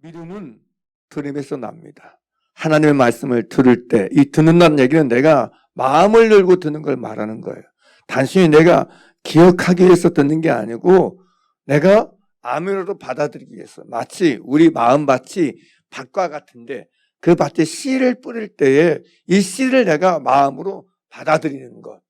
믿음은 들음에서 납니다. 하나님의 말씀을 들을 때, 이 듣는다는 얘기는 내가 마음을 열고 듣는 걸 말하는 거예요. 단순히 내가 기억하기 위해서 듣는 게 아니고 내가 아멘으로 받아들이기 위해서. 마치 우리 마음밭이 밭과 같은데 그 밭에 씨를 뿌릴 때에 이 씨를 내가 마음으로 받아들이는 것.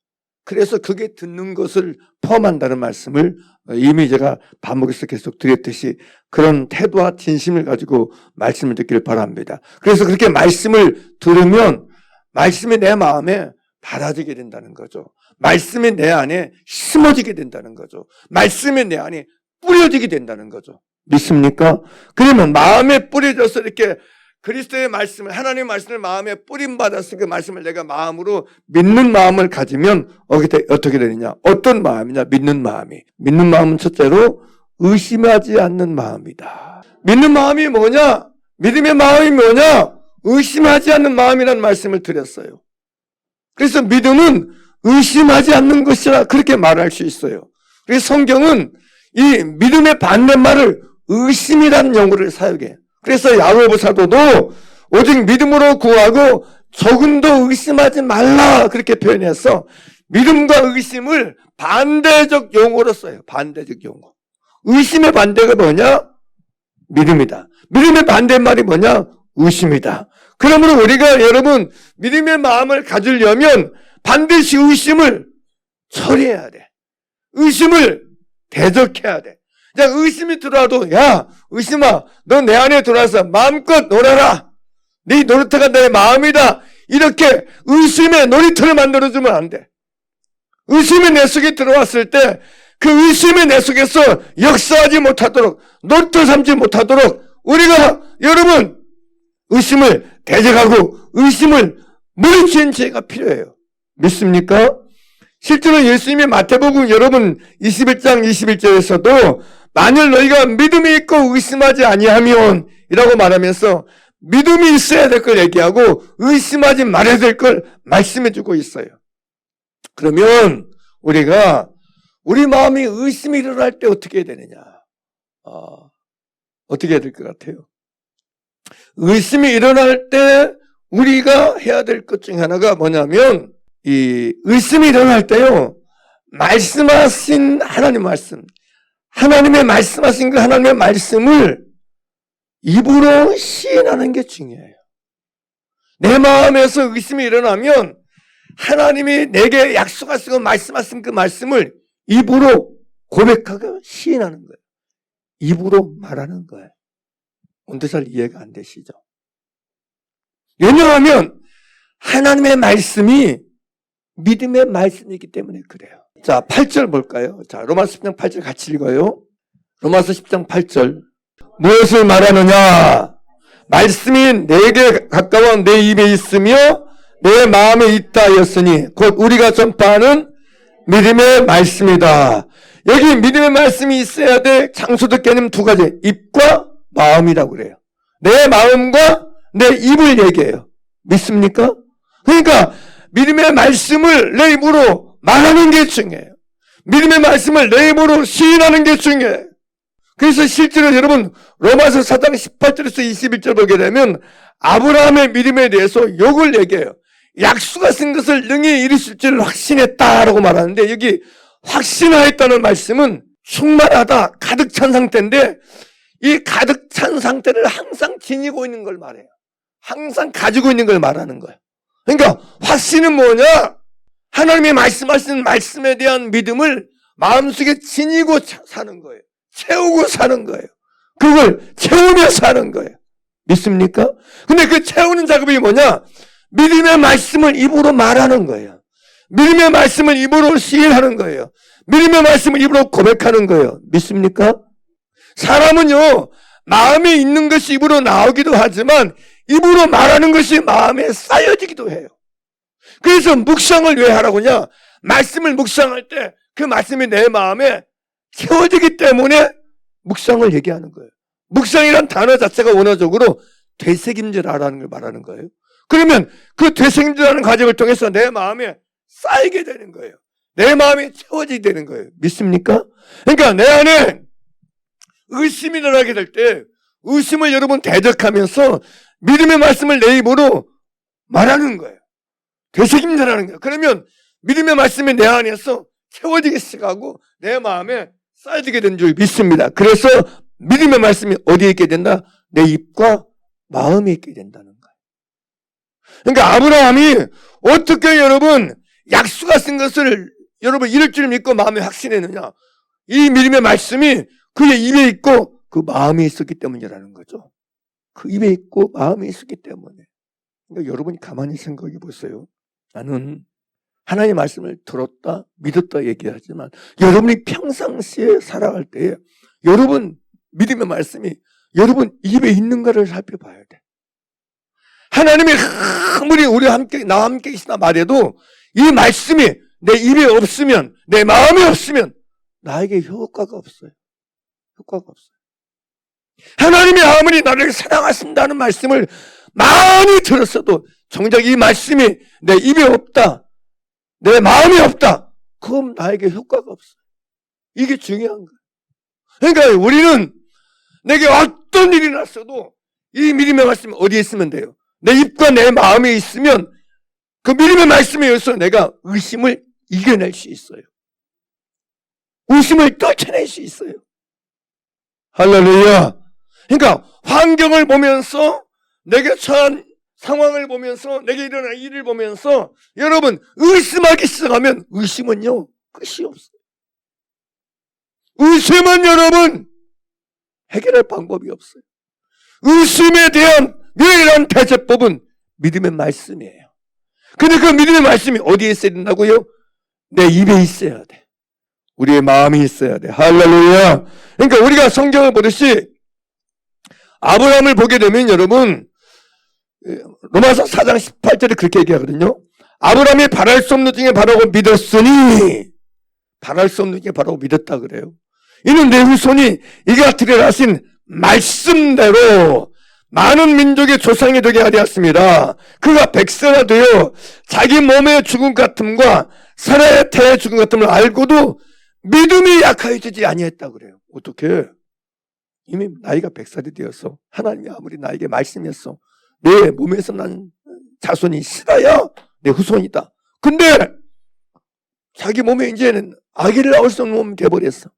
그래서 그게 듣는 것을 포함한다는 말씀을 이미 제가 반복해서 계속 드렸듯이 그런 태도와 진심을 가지고 말씀을 듣기를 바랍니다. 그래서 그렇게 말씀을 들으면 말씀이 내 마음에 받아들이게 된다는 거죠. 말씀이 내 안에 심어지게 된다는 거죠. 말씀이 내 안에 뿌려지게 된다는 거죠. 믿습니까? 그러면 마음에 뿌려져서 이렇게 그리스도의 말씀을, 하나님의 말씀을 마음에 뿌림받아서 그 말씀을 내가 마음으로 믿는 마음을 가지면 어떻게 되느냐? 어떤 마음이냐? 믿는 마음이. 믿는 마음은 첫째로 의심하지 않는 마음이다. 믿는 마음이 뭐냐? 믿음의 마음이 뭐냐? 의심하지 않는 마음이라는 말씀을 드렸어요. 그래서 믿음은 의심하지 않는 것이라 그렇게 말할 수 있어요. 그래서 성경은 이 믿음의 반대말을 의심이라는 용어를 사용해요. 그래서 야고보 사도도 오직 믿음으로 구하고 조금도 의심하지 말라 그렇게 표현해서 믿음과 의심을 반대적 용어로 써요. 반대적 용어. 의심의 반대가 뭐냐? 믿음이다. 믿음의 반대말이 뭐냐? 의심이다. 그러므로 우리가 여러분 믿음의 마음을 가지려면 반드시 의심을 처리해야 돼. 의심을 대적해야 돼. 그냥 의심이 들어와도 야 의심아 너 내 안에 들어와서 마음껏 놀아라. 네 놀이터가 내 마음이다. 이렇게 의심의 놀이터를 만들어주면 안 돼. 의심이 내 속에 들어왔을 때 그 의심이 내 속에서 역사하지 못하도록 놀이터 삼지 못하도록 우리가 여러분 의심을 대적하고 의심을 물리치는 죄가 필요해요. 믿습니까? 실제로 예수님이 마태복음 여러분 21장 21절에서도 만일 너희가 믿음이 있고 의심하지 아니하면 이라고 말하면서 믿음이 있어야 될 걸 얘기하고 의심하지 말아야 될 걸 말씀해 주고 있어요. 그러면 우리가 우리 마음이 의심이 일어날 때 어떻게 해야 되느냐? 어떻게 해야 될 것 같아요? 의심이 일어날 때 우리가 해야 될 것 중에 하나가 뭐냐면 이 의심이 일어날 때요. 말씀하신 하나님 말씀 하나님의 말씀하신 그 하나님의 말씀을 입으로 시인하는 게 중요해요. 내 마음에서 의심이 일어나면 하나님이 내게 약속하시고 말씀하신 그 말씀을 입으로 고백하고 시인하는 거예요. 입으로 말하는 거예요. 언제 잘 이해가 안 되시죠? 왜냐하면 하나님의 말씀이 믿음의 말씀이기 때문에 그래요. 자, 8절 볼까요? 자, 로마서 10장 8절 같이 읽어요. 로마서 10장 8절. 무엇을 말하느냐? 말씀이 내게 가까워 내 입에 있으며 내 마음에 있다 하였으니 곧 우리가 전파하는 믿음의 말씀이다. 여기 믿음의 말씀이 있어야 될 장소적 개념 두 가지. 입과 마음이라고 그래요. 내 마음과 내 입을 얘기해요. 믿습니까? 그러니까 믿음의 말씀을 내 입으로 말하는 게 중요해요. 믿음의 말씀을 내 입으로 시인하는 게 중요해요. 그래서 실제로 여러분 로마서 4장 18절에서 21절 보게 되면 아브라함의 믿음에 대해서 욕을 얘기해요. 약속하신 것을 능히 이루실 줄 확신했다라고 말하는데 여기 확신하였다는 말씀은 충만하다, 가득 찬 상태인데 이 가득 찬 상태를 항상 지니고 있는 걸 말해요. 항상 가지고 있는 걸 말하는 거예요. 그러니까 확신은 뭐냐? 하나님이 말씀하시는 말씀에 대한 믿음을 마음속에 지니고 사는 거예요. 채우고 사는 거예요. 그걸 채우며 사는 거예요. 믿습니까? 근데 그 채우는 작업이 뭐냐? 믿음의 말씀을 입으로 말하는 거예요. 믿음의 말씀을 입으로 시인하는 거예요. 믿음의 말씀을 입으로 고백하는 거예요. 믿습니까? 사람은요, 마음에 있는 것이 입으로 나오기도 하지만 입으로 말하는 것이 마음에 쌓여지기도 해요. 그래서 묵상을 왜 하라고 하냐? 말씀을 묵상할 때 그 말씀이 내 마음에 채워지기 때문에 묵상을 얘기하는 거예요. 묵상이란 단어 자체가 원어적으로 되새김질하라는 걸 말하는 거예요. 그러면 그 되새김질하는 과정을 통해서 내 마음에 쌓이게 되는 거예요. 내 마음이 채워지게 되는 거예요. 믿습니까? 그러니까 내 안에 의심이 일어나게 될 때 의심을 여러분 대적하면서 믿음의 말씀을 내 입으로 말하는 거예요. 되새김질하는 거예요. 그러면 믿음의 말씀이 내 안에서 채워지기 시작하고 내 마음에 쌓여지게 된 줄 믿습니다. 그래서 믿음의 말씀이 어디에 있게 된다? 내 입과 마음에 있게 된다는 거예요. 그러니까 아브라함이 어떻게 여러분 약속하신 것을 여러분 이룰 줄 믿고 마음에 확신했느냐? 이 믿음의 말씀이 그의 입에 있고 그 마음에 있었기 때문이라는 거죠. 그 입에 있고 마음에 있었기 때문에. 그러니까 여러분이 가만히 생각해 보세요. 나는 하나님의 말씀을 들었다, 믿었다 얘기하지만 여러분이 평상시에 살아갈 때에 여러분 믿음의 말씀이 여러분 입에 있는가를 살펴봐야 돼. 하나님이 아무리 우리와 함께, 나와 함께 계시다 말해도 이 말씀이 내 입에 없으면, 내 마음에 없으면 나에게 효과가 없어요. 효과가 없어요. 하나님이 아무리 나를 사랑하신다는 말씀을 많이 들었어도 정작 이 말씀이 내 입에 없다, 내 마음에 없다, 그럼 나에게 효과가 없어요. 이게 중요한 거예요. 그러니까 우리는 내게 어떤 일이 났어도 이 믿음의 말씀이 어디에 있으면 돼요? 내 입과 내 마음에 있으면 그 믿음의 말씀에 의해서 내가 의심을 이겨낼 수 있어요. 의심을 떨쳐낼 수 있어요. 할렐루야. 그러니까 환경을 보면서 내게 처한 상황을 보면서 내게 일어난 일을 보면서 여러분 의심하기 시작하면 의심은요 끝이 없어요. 의심은 여러분 해결할 방법이 없어요. 의심에 대한 유일한 대처법은 믿음의 말씀이에요. 근데 그 믿음의 말씀이 어디에 있어야 된다고요? 내 입에 있어야 돼. 우리의 마음이 있어야 돼. 할렐루야. 그러니까 우리가 성경을 보듯이 아브라함을 보게 되면 여러분 로마서 4장 18절에 그렇게 얘기하거든요. 아브라함이 바랄 수 없는 중에 바라고 믿었으니 바랄 수 없는 중에 바라고 믿었다 그래요. 이는 내 후손이 이가 같으리라 하신 말씀대로 많은 민족의 조상이 되게 하리였습니다. 그가 백세나 되어 자기 몸의 죽음 같음과 사라의 태의 죽음 같음을 알고도 믿음이 약하여지지 아니했다 그래요. 어떻게? 이미 나이가 100살이 되어서 하나님이 아무리 나에게 말씀했어. 내 몸에서 난 자손이 싫어야 내 후손이다. 근데 자기 몸에 이제는 아기를 낳을 수 없는 몸이 되어버렸어.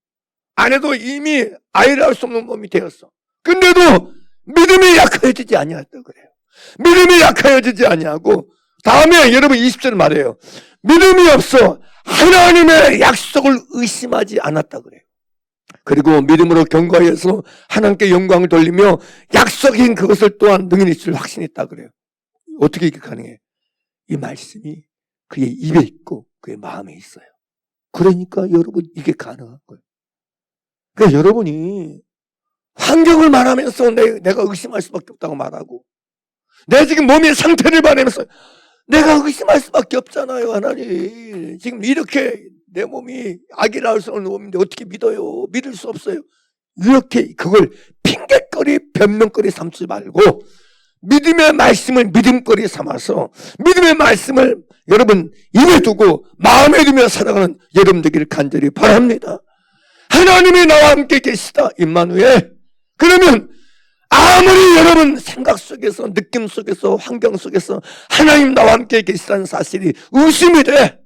아내도 이미 아이를 낳을 수 없는 몸이 되었어. 근데도 믿음이 약하여지지 아니했다 그래요. 믿음이 약하여지지 아니하고 다음에 여러분 20절 말해요. 믿음이 없어 하나님의 약속을 의심하지 않았다 그래요. 그리고 믿음으로 경과하여서 하나님께 영광을 돌리며 약속인 그것을 또한 능히 이룰 확신했다 그래요. 어떻게 이게 가능해? 이 말씀이 그의 입에 있고 그의 마음에 있어요. 그러니까 여러분 이게 가능한 거예요. 그러니까 여러분이 환경을 말하면서 내가 의심할 수밖에 없다고 말하고 내 지금 몸의 상태를 말하면서 내가 의심할 수밖에 없잖아요. 하나님 지금 이렇게 내 몸이 아기를 낳을 수 없는 몸인데 어떻게 믿어요? 믿을 수 없어요. 이렇게 그걸 핑계거리 변명거리 삼지 말고 믿음의 말씀을 믿음거리 삼아서 믿음의 말씀을 여러분 입에 두고 마음에 두며 살아가는 여러분 되기를 간절히 바랍니다. 하나님이 나와 함께 계시다 임마누엘. 그러면 아무리 여러분 생각 속에서 느낌 속에서 환경 속에서 하나님 나와 함께 계시다는 사실이 의심이 돼.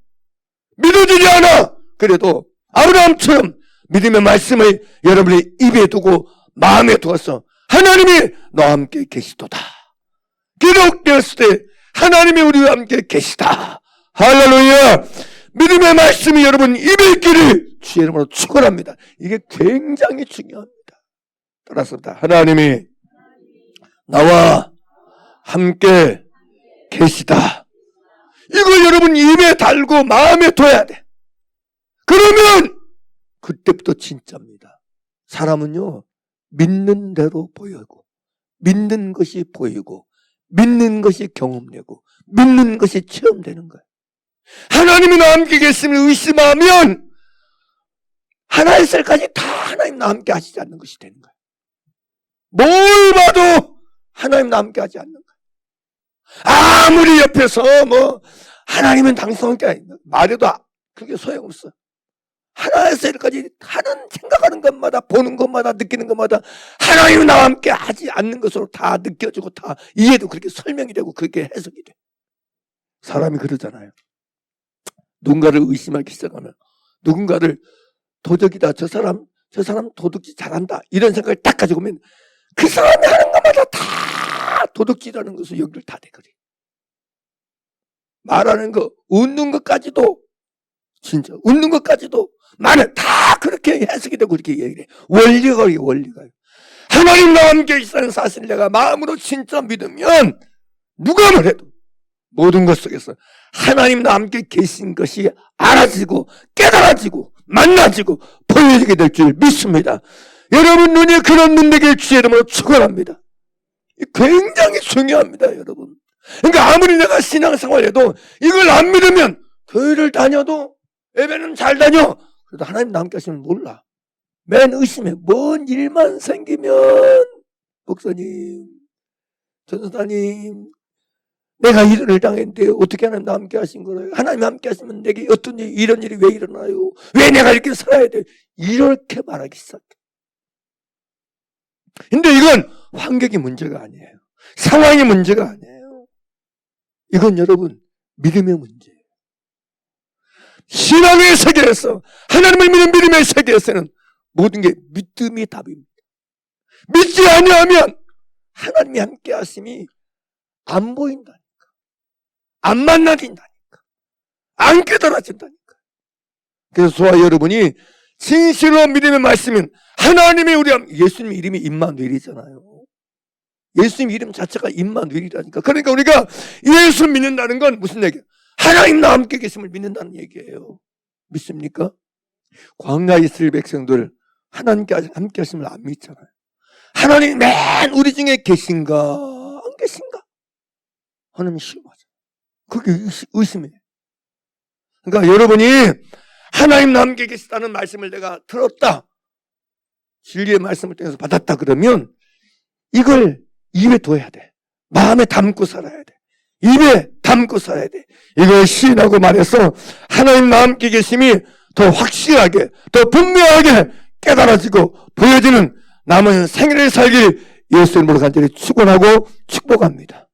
믿어지지 않아. 그래도 아브라함처럼 믿음의 말씀을 여러분의 입에 두고 마음에 두어서 하나님이 나와 함께 계시도다. 기록되었을 때 하나님이 우리와 함께 계시다. 할렐루야. 믿음의 말씀이 여러분 입에 있기를 주의 이름으로 축원합니다. 이게 굉장히 중요합니다. 따라서다. 하나님이 나와 함께 계시다. 이걸 여러분 입에 달고 마음에 둬야 돼. 그러면 그때부터 진짜입니다. 사람은요 믿는 대로 보이고 믿는 것이 보이고 믿는 것이 경험되고 믿는 것이 체험되는 거예요. 하나님이 나와 함께 계심을 의심하면 하나의 셀까지 다 하나님 나와 함께 하시지 않는 것이 되는 거예요. 뭘 봐도 하나님 나와 함께 하지 않는 거예요. 아무리 옆에서 하나님은 당신과 함께 말해도 그게 소용없어. 하나에서 일까지 하는 생각하는 것마다 보는 것마다 느끼는 것마다 하나님이 나와 함께 하지 않는 것으로 다 느껴지고 다 이해도 그렇게 설명이 되고 그렇게 해석이 돼. 사람이 그러잖아요. 누군가를 의심하기 시작하면 누군가를 도덕이다. 저 사람 도둑질 잘한다. 이런 생각을 딱 가지고 오면 그 사람이 하는 것마다 다 도둑질하는 것으로 연결 다 되거든. 말하는 거, 웃는 것까지도 진짜 웃는 것까지도 말은 다 그렇게 해석이 되고 그렇게 얘기해. 원리가 하나님 나와 함께 있다는 사실을 내가 마음으로 진짜 믿으면 누가 뭐래도 모든 것 속에서 하나님 나와 함께 계신 것이 알아지고 깨달아지고 만나지고 보여지게 될 줄 믿습니다. 여러분 눈이 그런 눈 되길 주의 이름으로 축원합니다. 굉장히 중요합니다, 여러분. 그러니까 아무리 내가 신앙생활해도 이걸 안 믿으면 교회를 다녀도 예배는 잘 다녀. 그래도 하나님 나와 함께 하시면 몰라. 맨 의심해. 뭔 일만 생기면 목사님, 전도사님 내가 이런을 당했는데 어떻게 하나님 나와 함께 하신 거예요? 하나님 함께 하시면 내게 어떤 일, 이런 일이 왜 일어나요? 왜 내가 이렇게 살아야 돼? 이렇게 말하기 시작해. 근데 이건 환경이 문제가 아니에요. 상황이 문제가 아니에요. 이건 여러분 믿음의 문제예요. 신앙의 세계에서 하나님을 믿는 믿음의 세계에서는 모든 게 믿음이 답입니다. 믿지 아니하면 하나님이 함께 하심이 안 보인다니까. 안 만나진다니까. 안 깨달아진다니까. 그래서 저와 여러분이 진실로 믿음의 말씀은 하나님의 예수님 이름이 임마누엘이잖아요. 예수님 이름 자체가 임마누엘이라니까. 그러니까 우리가 예수 믿는다는 건 무슨 얘기예요? 하나님 나와 함께 계심을 믿는다는 얘기예요. 믿습니까? 광야에 있을 백성들 하나님께 함께 하심을 안 믿잖아요. 하나님 맨 우리 중에 계신가 안 계신가? 하나님 시험하죠. 그게 의심이에요. 그러니까 여러분이 하나님 나와 함께 계시다는 말씀을 내가 들었다. 진리의 말씀을 통해서 받았다 그러면 이걸 입에 둬야 돼. 마음에 담고 살아야 돼. 입에 담고 살아야 돼. 이걸 시인하고 말해서 하나님 나와 함께 계심이 더 확실하게 더 분명하게 깨달아지고 보여지는 남은 생애를 살길 예수 이름으로 간절히 축원하고 축복합니다.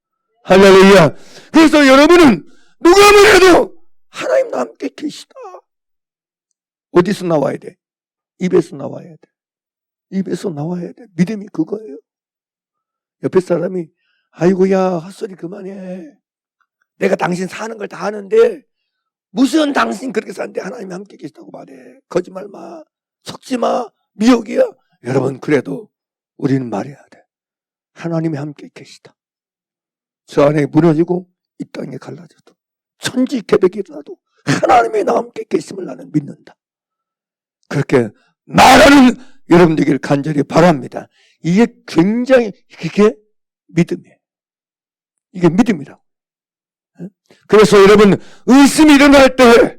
할렐루야. 그래서 여러분은 누가 뭐래도 하나님 나와 함께 계시다. 어디서 나와야 돼? 입에서 나와야 돼. 입에서 나와야 돼. 믿음이 그거예요. 옆에 사람이 아이고야 헛소리 그만해. 내가 당신 사는 걸 다 아는데 무슨 당신 그렇게 사는데 하나님이 함께 계시다고 말해. 거짓말 마. 속지 마. 미혹이야. 여러분 그래도 우리는 말해야 돼. 하나님이 함께 계시다. 저 안에 무너지고 이 땅에 갈라져도 천지개벽이 일어나도 하나님이 나와 함께 계심을 나는 믿는다. 그렇게 말하는 여러분 되기를 간절히 바랍니다. 이게 굉장히 그게 믿음이에요. 이게 믿음이라고. 그래서 여러분 의심이 일어날 때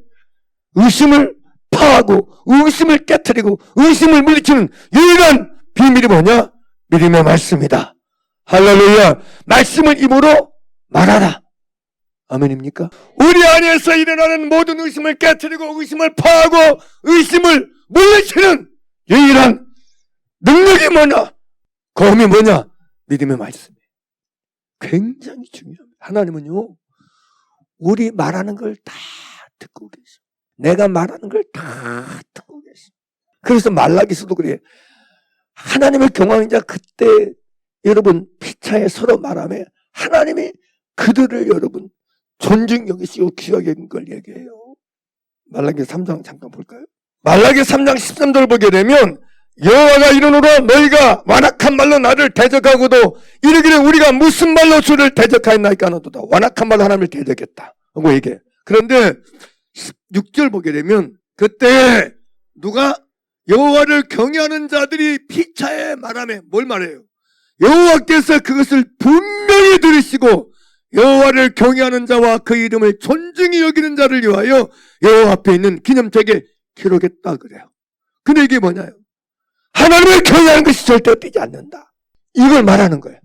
의심을 파하고 의심을 깨트리고 의심을 물리치는 유일한 비밀이 뭐냐? 믿음의 말씀이다. 할렐루야. 말씀을 입으로 말하라. 아멘입니까? 우리 안에서 일어나는 모든 의심을 깨트리고 의심을 파하고 의심을 물리치는 유일한 능력이 뭐냐? 검이 뭐냐? 믿음의 말씀이에요. 굉장히 중요합니다. 하나님은요 우리 말하는 걸 다 듣고 계셔. 내가 말하는 걸 다 듣고 계셔. 그래서 말라기서도 그래. 하나님을 경외하는 자 그때 여러분 피차에 서로 말하며 하나님이 그들을 여러분 존중 여기시고 귀하게 여긴 걸 얘기해요. 말라기 3장 잠깐 볼까요? 말라기 3장 13절을 보게 되면 여호와가 이르노라 너희가 완악한 말로 나를 대적하고도 이르기를 우리가 무슨 말로 주를 대적하였나이까 하노도다. 완악한 말로 하나님을 대적했다 하고 얘기해. 그런데 16절 보게 되면 그때 누가 여호와를 경외하는 자들이 피차에 말하며 뭘 말해요? 여호와께서 그것을 분명히 들으시고 여호와를 경외하는 자와 그 이름을 존중히 여기는 자를 위하여 여호와 앞에 있는 기념책에 기록했다 그래요. 근데 이게 뭐냐요? 하나님을 경외하는 것이 절대 뛰지 않는다. 이걸 말하는 거예요.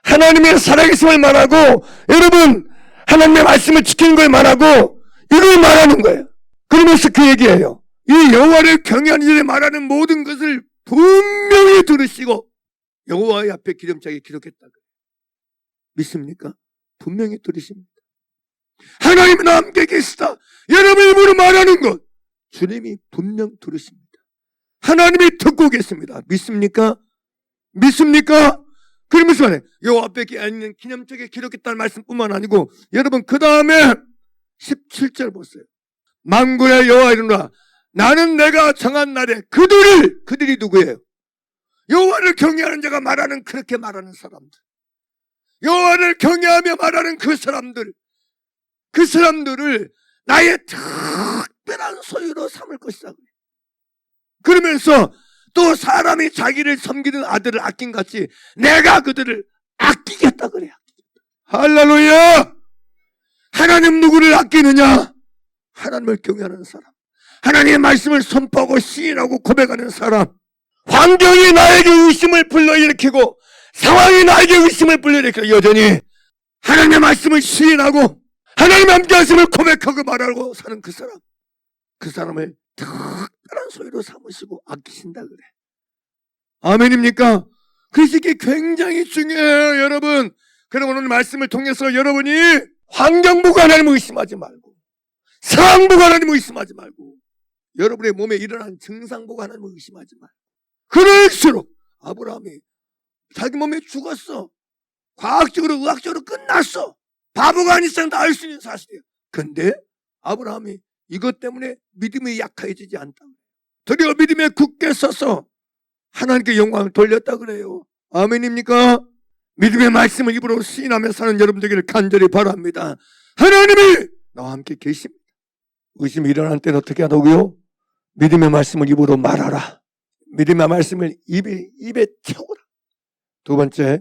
하나님의 살아계심을 말하고 여러분 하나님의 말씀을 지키는 걸 말하고 이걸 말하는 거예요. 그러면서 그 얘기예요. 이 여호와를 경외하는 자들이 말하는 모든 것을 분명히 들으시고 여호와의 앞에 기름차게 기록했다. 믿습니까? 분명히 들으십니다. 하나님은 함께 계시다. 여러분이 입으로 말하는 것 주님이 분명 들으십니다. 하나님이 듣고 계십니다. 믿습니까? 믿습니까? 그러면서 말해 여호와 앞에 있는 기념책에 기록했다는 말씀뿐만 아니고 여러분 그 다음에 17절 보세요. 만군의 여호와 이르노라 나는 내가 정한 날에 그들이 누구예요? 여호와를 경외하는 자가 말하는 그렇게 말하는 사람들, 여호와를 경외하며 말하는 그 사람들을 나의 특별한 소유로 삼을 것이다. 그러면서 또 사람이 자기를 섬기는 아들을 아낀 같이 내가 그들을 아끼겠다 그래. 할렐루야. 하나님 누구를 아끼느냐? 하나님을 경외하는 사람, 하나님의 말씀을 선포하고 시인하고 고백하는 사람. 환경이 나에게 의심을 불러일으키고 상황이 나에게 의심을 불러일으키고 여전히 하나님의 말씀을 시인하고 하나님의 함께 하심을 고백하고 말하고 사는 그 사람을 특별한 소유로 삼으시고 아끼신다 그래. 아멘입니까? 그래서 이게 굉장히 중요해요, 여러분. 그럼 오늘 말씀을 통해서 여러분이 환경 보고 하나님을 의심하지 말고, 상황 보고 하나님을 의심하지 말고, 여러분의 몸에 일어난 증상 보고 하나님을 의심하지 말고. 그럴수록 아브라함이 자기 몸에 죽었어. 과학적으로 의학적으로 끝났어. 바보가 아닌 이상 다 알 수 있는 사실이에요. 근데 아브라함이 이것 때문에 믿음이 약해지지 않다. 드디어 믿음에 굳게 서서 하나님께 영광을 돌렸다 그래요. 아멘입니까? 믿음의 말씀을 입으로 시인하며 사는 여러분 되기를 간절히 바랍니다. 하나님이 나와 함께 계십니다. 의심이 일어날 때는 어떻게 하라고요? 믿음의 말씀을 입으로 말하라. 믿음의 말씀을 입에 채우라. 두 번째,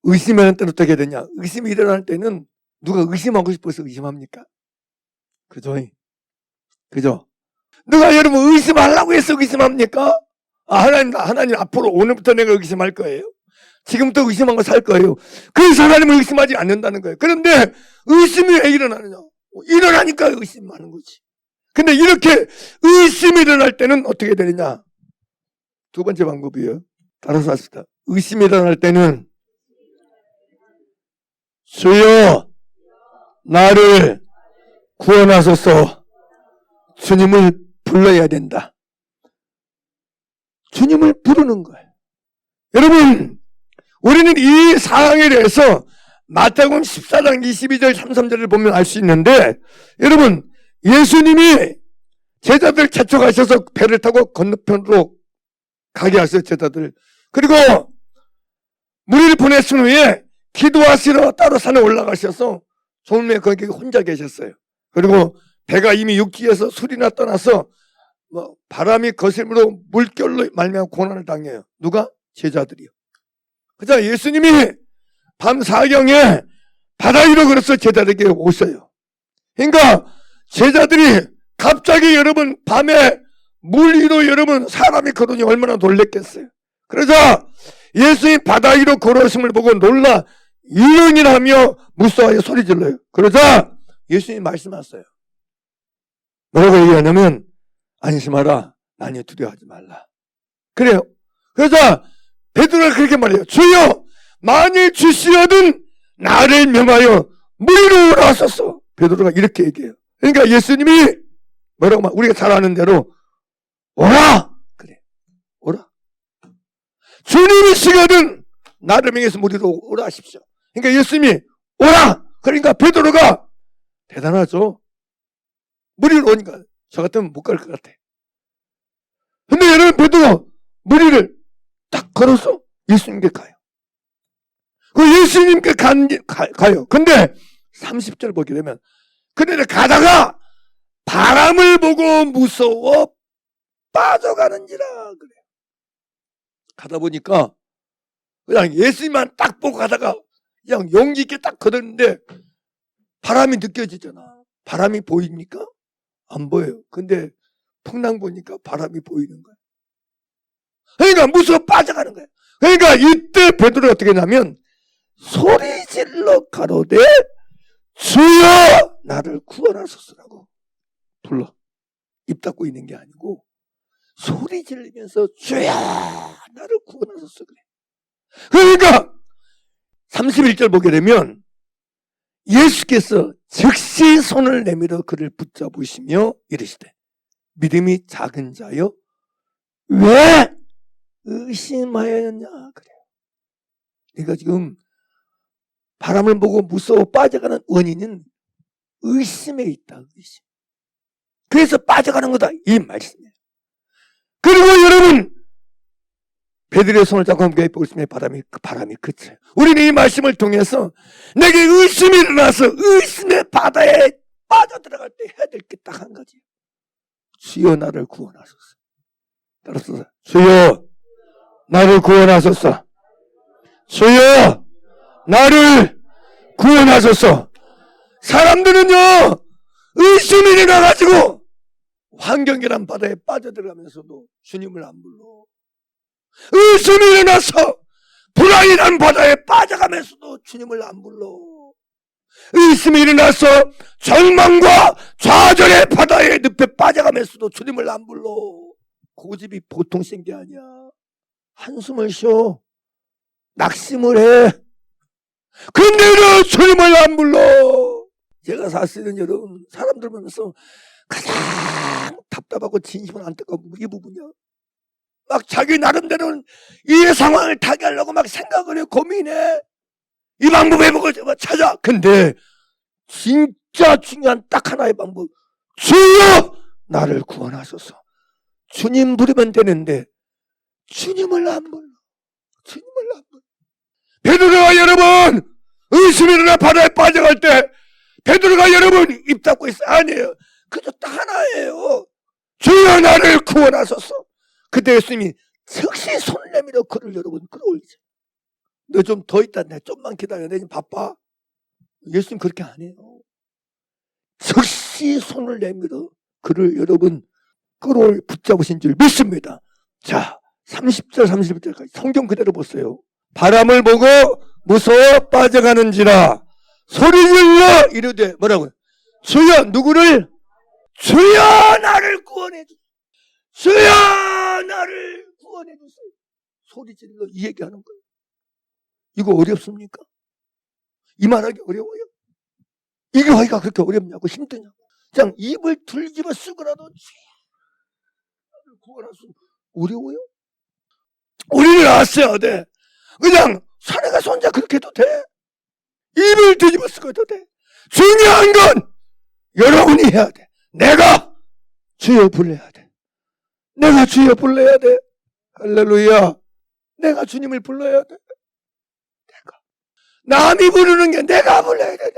의심하는 때는 어떻게 되냐? 의심이 일어날 때는 누가 의심하고 싶어서 의심합니까? 그죠? 누가 여러분 의심하려고 해서 의심합니까? 하나님 앞으로 오늘부터 내가 의심할 거예요. 지금부터 의심한 거 살 거예요. 그래서 하나님을 의심하지 않는다는 거예요. 그런데 의심이 왜 일어나느냐? 일어나니까 의심하는 거지. 근데 이렇게 의심이 일어날 때는 어떻게 되느냐? 두 번째 방법이에요. 따라서 합시다. 의심이 일어날 때는 주여 나를 구원하소서. 주님을 불러야 된다. 주님을 부르는 거예요. 여러분, 우리는 이 상황에 대해서 마태복음 14장 22절 33절을 보면 알 수 있는데, 여러분 예수님이 제자들 재촉하셔서 배를 타고 건너편으로 가게 하셨어요. 제자들. 그리고 무리를 보내신 후에 기도하시러 따로 산에 올라가셔서 조금에 거기 혼자 계셨어요. 그리고 배가 이미 육지에서 술이나 떠나서 바람이 거슬므로 물결로 말미암아 고난을 당해요. 누가? 제자들이요. 그래서 예수님이 밤 사경에 바다 위로 걸어서 제자들에게 오셔요. 그러니까 제자들이 갑자기 여러분 밤에 물 위로 여러분 사람이 걸으니 얼마나 놀랬겠어요. 그러자 예수님 바다 위로 걸어오심을 보고 놀라 이런이라 하며 무서워하여 소리 질러요. 그러자 예수님 말씀하셨어요. 뭐라고 얘기하냐면 안심하라. 나니 두려워하지 말라. 그래요. 그러자 베드로가 그렇게 말해요. 주여 만일 주시려든 나를 명하여 물 위로 오라 하소서. 베드로가 이렇게 얘기해요. 그러니까 예수님이 뭐라고 말? 우리가 잘 아는 대로 오라. 그래. 오라. 주님이 시거든 나를 명해서 물 위로 오라 하십시오. 그러니까 예수님이 오라. 그러니까 베드로가 대단하죠. 물 위로 오니까 저 같으면 못 갈 것 같아. 근데 여러분 베드로가 물 위를 딱 걸어서 예수님께 가요. 그 예수님께 가요. 근데 30절 보게 되면 그런데 가다가 바람을 보고 무서워 빠져가는지라 그래요. 가다 보니까 그냥 예수님만 딱 보고 가다가 그냥 용기 있게 딱 걷었는데 바람이 느껴지잖아. 바람이 보입니까? 안 보여요. 근데 풍랑 보니까 바람이 보이는 거야. 그러니까 무서워 빠져가는 거야. 그러니까 이때 베드로가 어떻게 했냐면 소리 질러 가로되 주여 나를 구원하소서라고 불러. 입 닫고 있는 게 아니고 소리 지르면서 주여 나를 구원하소서 그래. 그러니까 31절 보게 되면 예수께서 즉시 손을 내밀어 그를 붙잡으시며 이르시되 믿음이 작은 자여 왜 의심하였냐 그래요. 그러니까 지금 바람을 보고 무서워 빠져가는 원인은 의심에 있다. 의심. 그래서 빠져가는 거다 이 말씀이에요. 그리고 여러분 베드로의 손을 잡고 함께 보고 있으면 바람이 그쳐요. 우리는 이 말씀을 통해서 내게 의심이 일어나서 의심의 바다에 빠져들어갈 때 해야 될 게 딱 한 가지. 주여 나를 구원하소서. 따라서 주여 나를 구원하소서. 주여 나를 구원하소서. 사람들은요 의심이 일어나가지고 환경이란 바다에 빠져들어가면서도 주님을 안 불러. 의심이 일어나서 불안이란 바다에 빠져가면서도 주님을 안 불러. 의심이 일어나서 절망과 좌절의 바다에 늪에 빠져가면서도 주님을 안 불러. 고집이 보통 센 게 아니야. 한숨을 쉬어. 낙심을 해. 근데도 주님을 안 불러. 제가 사실은 여러분 사람들 보면서 가장 답답하고 진심은 안타까운 이 부분이야. 막 자기 나름대로는 이 상황을 타개하려고 막 생각을 해 고민해. 이 방법 해보고 찾아. 근데 진짜 중요한 딱 하나의 방법. 주여 나를 구원하소서. 주님 부르면 되는데 주님을 안 불러. 주님을 안 불러. 베드로가 여러분 의심이 일어나 바다에 빠져갈 때 베드로가 여러분 입 닫고 있어. 아니에요. 그저 딱 하나예요. 주여 나를 구원하소서. 그때 예수님이 즉시 손 내밀어 그를 여러분 끌어올리죠. 너 좀 더 있다. 내 좀만 기다려. 내 지금 바빠. 예수님 그렇게 안 해요. 즉시 손을 내밀어 그를 여러분 붙잡으신 줄 믿습니다. 자 30절 31절까지 성경 그대로 보세요. 바람을 보고 무서워 빠져가는지라 소리질러 이르되 뭐라고요? 주여 누구를? 주여 나를 구원해 주세요. 주여 나를 구원해 주세요. 소리질러 이 얘기하는 거예요. 이거 어렵습니까? 이 말하기 어려워요? 이게 하기가 그렇게 어렵냐고 힘드냐고. 그냥 입을 들집어 쓰고라도 주여 나를 구원할 수 어려워요? 우리는 알았어야 돼. 그냥 산에 가서 혼자 그렇게 해도 돼. 입을 뒤집어 쓰고 해도 돼. 중요한 건 여러분이 해야 돼. 내가 주여 불러야 돼. 내가 주여 불러야 돼. 할렐루야. 내가 주님을 불러야 돼. 남이 부르는 게 내가 불러야 돼.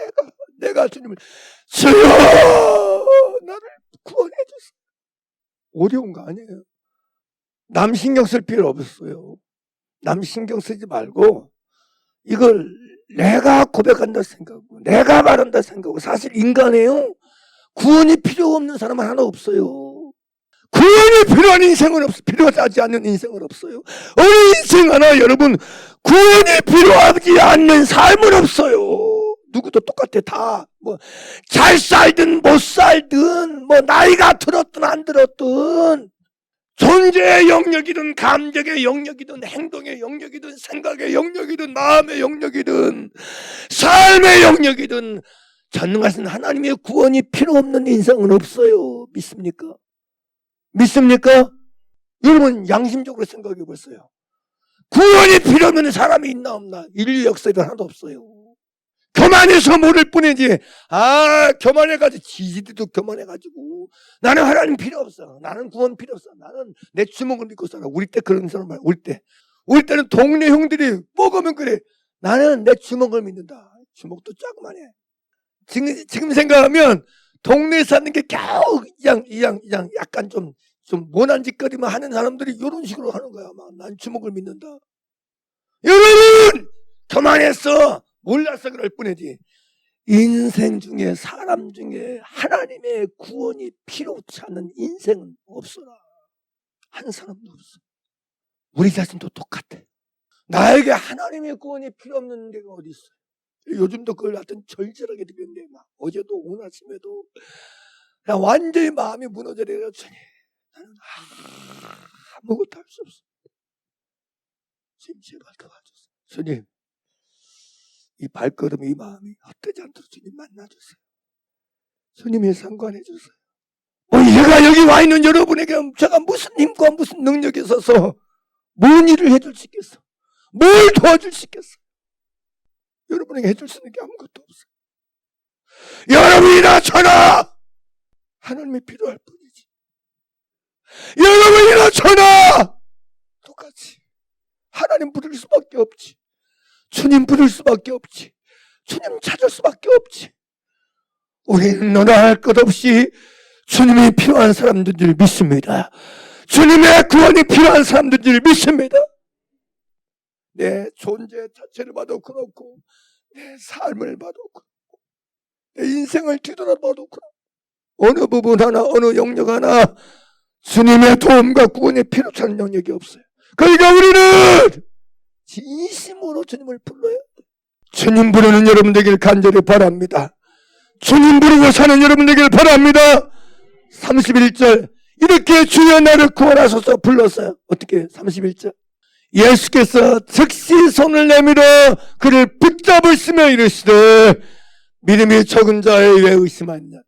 내가 주님을 주여 나를 구원해 주세요. 어려운 거 아니에요. 남 신경 쓸 필요 없어요. 남 신경 쓰지 말고 이걸 내가 고백한다 생각하고 내가 말한다 생각하고. 사실 인간에요 구원이 필요 없는 사람은 하나 없어요. 구원이 필요한 인생은 없어요. 필요하지 않는 인생은 없어요. 어느 인생 하나 여러분 구원이 필요하지 않는 삶은 없어요. 누구도 똑같아. 다 뭐 잘 살든 못 살든 뭐 나이가 들었든 안 들었든 존재의 영역이든 감정의 영역이든 행동의 영역이든 생각의 영역이든 마음의 영역이든 삶의 영역이든 전능하신 하나님의 구원이 필요 없는 인생은 없어요. 믿습니까? 믿습니까? 여러분 양심적으로 생각해 보세요. 구원이 필요 없는 사람이 있나 없나? 인류 역사에도 하나도 없어요. 교만해서 모를 뿐이지. 교만해가지고 지지들도 교만해가지고 나는 하나님 필요 없어. 나는 구원 필요 없어. 나는 내 주먹을 믿고 살아. 우리 때 그런 사람 말. 우리 때는 동네 형들이 먹으면 그래. 나는 내 주먹을 믿는다. 주먹도 조그만해. 지금 생각하면 동네에 사는 게 겨우 약간 좀 모난 짓거리만 하는 사람들이 이런 식으로 하는 거야. 막 난 주먹을 믿는다. 여러분 교만했어. 몰라서 그럴 뿐이지. 인생 중에 사람 중에 하나님의 구원이 필요치 않는 인생은 없어라. 한 사람도 없어. 우리 자신도 똑같아. 나에게 하나님의 구원이 필요 없는 데가 어디 있어? 요즘도 그걸 하여튼 절절하게 들렸는데 막 어제도 오늘 아침에도 그냥 완전히 마음이 무너져버려요. 주님, 나는 아무것도 할 수 없습니다. 주님, 제발 도와주세요. 주님, 이 발걸음, 이 마음이 헛되지 않도록 주님 만나주세요. 주님이 상관해 주세요. 제가 여기 와 있는 여러분에게 제가 무슨 힘과 무슨 능력이 있어서 뭔 일을 해줄 수 있겠어? 뭘 도와줄 수 있겠어? 여러분에게 해줄 수 있는 게 아무것도 없어요. 여러분이나 저나 하나님이 필요할 뿐이지. 여러분이나 저나 똑같이 하나님 부를 수밖에 없지. 주님 부를 수밖에 없지. 주님 찾을 수밖에 없지. 우리는 너나 할 것 없이 주님이 필요한 사람들인 줄 믿습니다. 주님의 구원이 필요한 사람들인 줄 믿습니다. 내 존재 자체를 봐도 그렇고 내 삶을 봐도 그렇고 내 인생을 뒤돌아봐도 그렇고 어느 부분 하나 어느 영역 하나 주님의 도움과 구원이 필요치 않은 영역이 없어요. 그러니까 우리는 진심으로 주님을 불러야 돼. 주님 부르는 여러분 되길 간절히 바랍니다. 주님 부르고 사는 여러분 되길 바랍니다. 31절 이렇게 주여 나를 구원하소서 불렀어요. 어떻게 31절 예수께서 즉시 손을 내밀어 그를 붙잡으시며 이르시되 믿음이 적은 자에 왜 의심하느냐.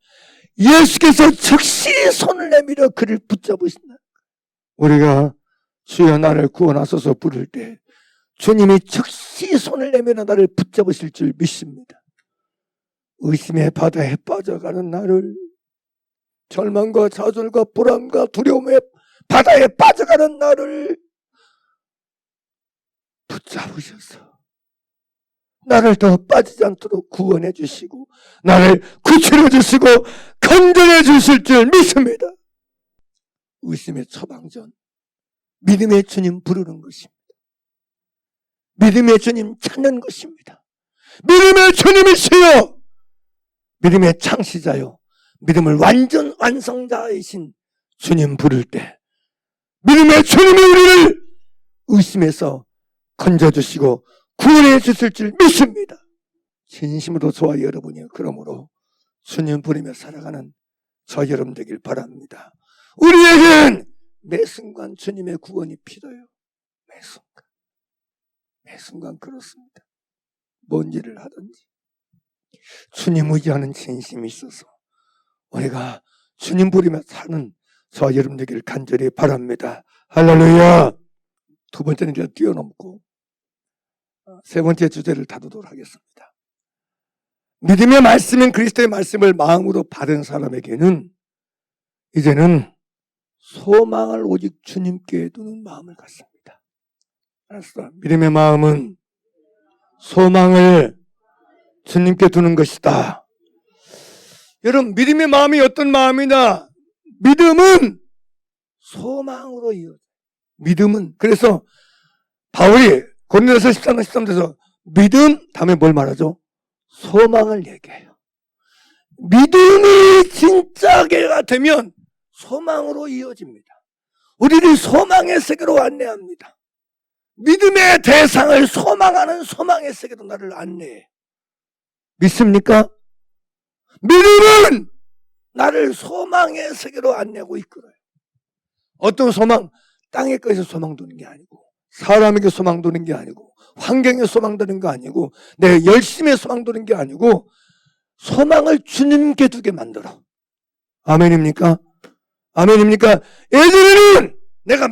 예수께서 즉시 손을 내밀어 그를 붙잡으신다. 우리가 주여 나를 구원하소서 부를 때 주님이 즉시 손을 내밀어 나를 붙잡으실 줄 믿습니다. 의심의 바다에 빠져가는 나를, 절망과 좌절과 불안과 두려움의 바다에 빠져가는 나를 붙잡으셔서 나를 더 빠지지 않도록 구원해 주시고 나를 구출해 주시고 건져내 주실 줄 믿습니다. 의심의 처방전, 믿음의 주님 부르는 것입니다. 믿음의 주님 찾는 것입니다. 믿음의 주님이시여, 믿음의 창시자요, 믿음을 완전 완성자이신 주님 부를 때 믿음의 주님이 우리를 의심에서 건져주시고 구원해 주실 줄 믿습니다. 진심으로 저와 여러분이요, 그러므로 주님 부르며 살아가는 저 여러분 되길 바랍니다. 우리에겐 매 순간 주님의 구원이 필요해요. 매 순간 그렇습니다. 뭔 일을 하든지 주님 의지하는 진심이 있어서 우리가 주님 부르며 사는 저와 여러분 되길 간절히 바랍니다. 할렐루야. 두 번째는 이제 뛰어넘고 세 번째 주제를 다루도록 하겠습니다. 믿음의 말씀인 그리스도의 말씀을 마음으로 받은 사람에게는 이제는 소망을 오직 주님께 두는 마음을 갖습니다. 알았어. 믿음의 마음은 소망을 주님께 두는 것이다. 여러분, 믿음의 마음이 어떤 마음이냐? 믿음은 소망으로 이어져. 믿음은, 그래서 바울이 고린도서 14장 13절에서 믿음 다음에 뭘 말하죠? 소망을 얘기해요. 믿음이 진짜가 되면 소망으로 이어집니다. 우리를 소망의 세계로 안내합니다. 믿음의 대상을 소망하는 소망의 세계로 나를 안내해. 믿습니까? 믿음은 나를 소망의 세계로 안내하고 이끌어요. 어떤 소망? 땅에 거에서 소망 두는 게 아니고, 사람에게 소망 두는 게 아니고, 환경에 소망 두는 게 아니고, 내 열심에 소망 두는 게 아니고, 소망을 주님께 두게 만들어. 아멘입니까? 아멘입니까? 예전에는 내가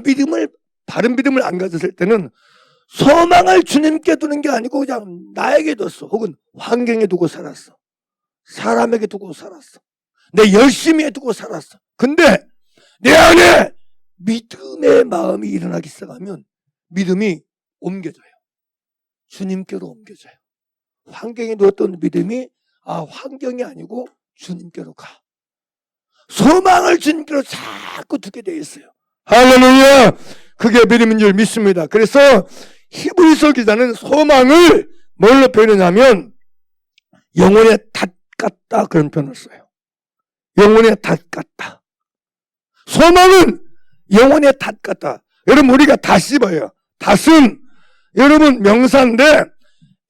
바른 믿음을 안 가졌을 때는 소망을 주님께 두는 게 아니고 그냥 나에게 뒀어. 혹은 환경에 두고 살았어. 사람에게 두고 살았어. 내 열심히에 두고 살았어. 근데 내 안에 믿음의 마음이 일어나기 시작하면 믿음이 옮겨져요. 주님께로 옮겨져요. 환경에 두었던 믿음이 환경이 아니고 주님께로 가. 소망을 주님께로 자꾸 두게 돼 있어요. 할렐루야! 그게 믿음인 줄 믿습니다. 그래서 히브리서 기자는 소망을 뭘로 표현하냐면 영혼의 닷 같다, 그런 표현을 써요. 영혼의 닷 같다. 소망은 영혼의 닷 같다. 여러분, 우리가 닷 씹어요. 닷은 여러분 명사인데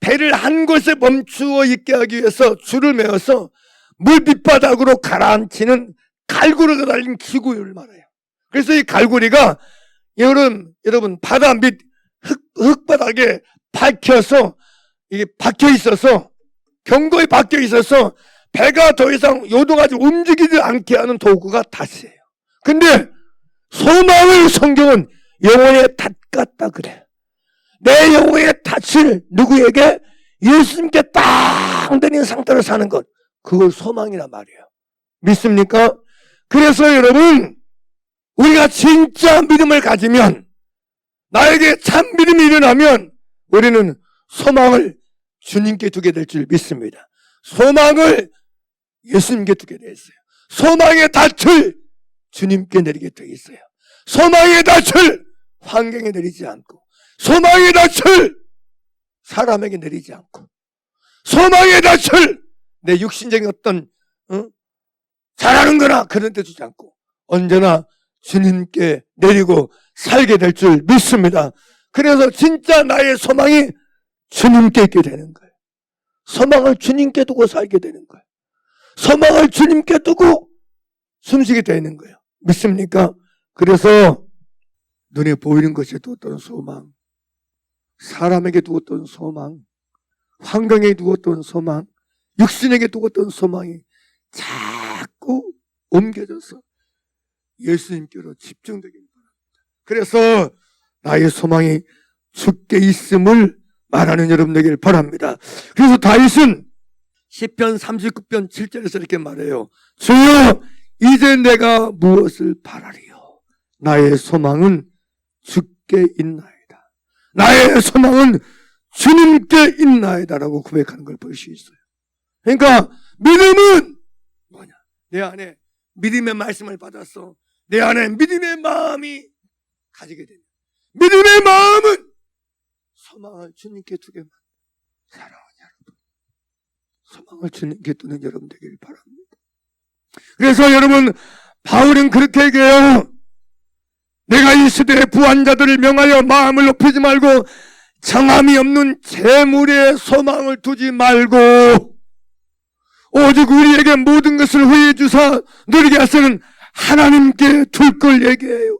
배를 한 곳에 멈추어 있게 하기 위해서 줄을 메어서 물 밑바닥으로 가라앉히는 갈고리가 달린 기구를 말해요. 그래서 이 갈고리가 여러분 바다 밑 흙바닥에 이게 박혀 있어서, 경고에 박혀 있어서 배가 더 이상 요동하지 움직이지 않게 하는 도구가 닷이에요. 근데 소망을 성경은 영혼의 닷 같다 그래. 내 영혼의 닷을 누구에게? 예수님께 딱 드린 상태로 사는 것, 그걸 소망이란 말이에요. 믿습니까? 그래서 여러분, 우리가 진짜 믿음을 가지면, 나에게 참 믿음이 일어나면 우리는 소망을 주님께 두게 될 줄 믿습니다. 소망을 예수님께 두게 돼 있어요. 소망의 닻을 주님께 내리게 돼 있어요. 소망의 닻을 환경에 내리지 않고, 소망의 닻을 사람에게 내리지 않고, 소망의 닻을 내 육신적인 어떤 잘하는 거나 그런 데 주지 않고 언제나 주님께 내리고 살게 될 줄 믿습니다. 그래서 진짜 나의 소망이 주님께 있게 되는 거예요. 소망을 주님께 두고 살게 되는 거예요. 소망을 주님께 두고 숨쉬게 되는 거예요. 믿습니까? 그래서 눈에 보이는 것에 두었던 소망, 사람에게 두었던 소망, 환경에 두었던 소망, 육신에게 두었던 소망이 자꾸 옮겨져서 예수님께로 집중되길 바랍니다. 그래서 나의 소망이 주께 있음을 말하는 여러분 되길 바랍니다. 그래서 다윗은 시편 39편 7절에서 이렇게 말해요. 주여, 이제 내가 무엇을 바라리요? 나의 소망은 주께 있나이다. 나의 소망은 주님께 있나이다 라고 고백하는 걸 볼 수 있어요. 그러니까 믿음은 뭐냐? 내 안에 믿음의 말씀을 받았어. 내 안에 믿음의 마음이 가지게 됩니다. 믿음의 마음은 소망을 주님께 두게 만듭니다. 사랑하는 여러분, 소망을 주님께 두는 여러분 되길 바랍니다. 그래서 여러분, 바울은 그렇게 얘기해요. 내가 이 시대의 부한자들을 명하여 마음을 높이지 말고 정함이 없는 재물에 소망을 두지 말고 오직 우리에게 모든 것을 후히 주사 누리게 하시는 하나님께 둘 걸 얘기해요.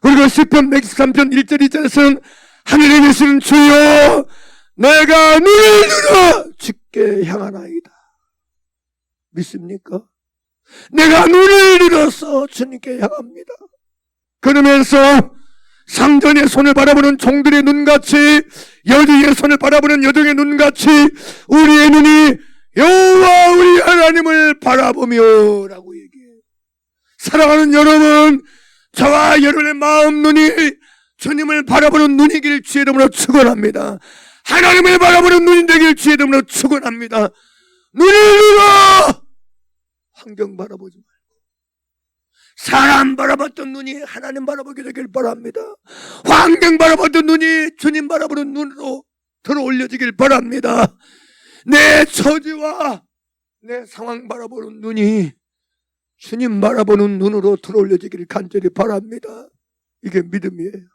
그리고 시편 113편 1절 2절에서는 하늘에 계시는 주여, 내가 눈을 들어 주께 향하나이다. 믿습니까? 내가 눈을 들어서 주님께 향합니다. 그러면서 상전의 손을 바라보는 종들의 눈같이, 여주의 손을 바라보는 여종의 눈같이 우리의 눈이 여호와 우리 하나님을 바라보며 라고 얘기해요. 사랑하는 여러분, 저와 여러분의 마음 눈이 주님을 바라보는 눈이길 주의 이름으로 축원합니다. 하나님을 바라보는 눈이 되길 주의 이름으로 축원합니다. 눈을 들어 환경 바라보지 말고 사람 바라봤던 눈이 하나님 바라보게 되길 바랍니다. 환경 바라봤던 눈이 주님 바라보는 눈으로 들어 올려지길 바랍니다. 내 처지와 내 상황 바라보는 눈이 주님 바라보는 눈으로 들어 올려지기를 간절히 바랍니다. 이게 믿음이에요.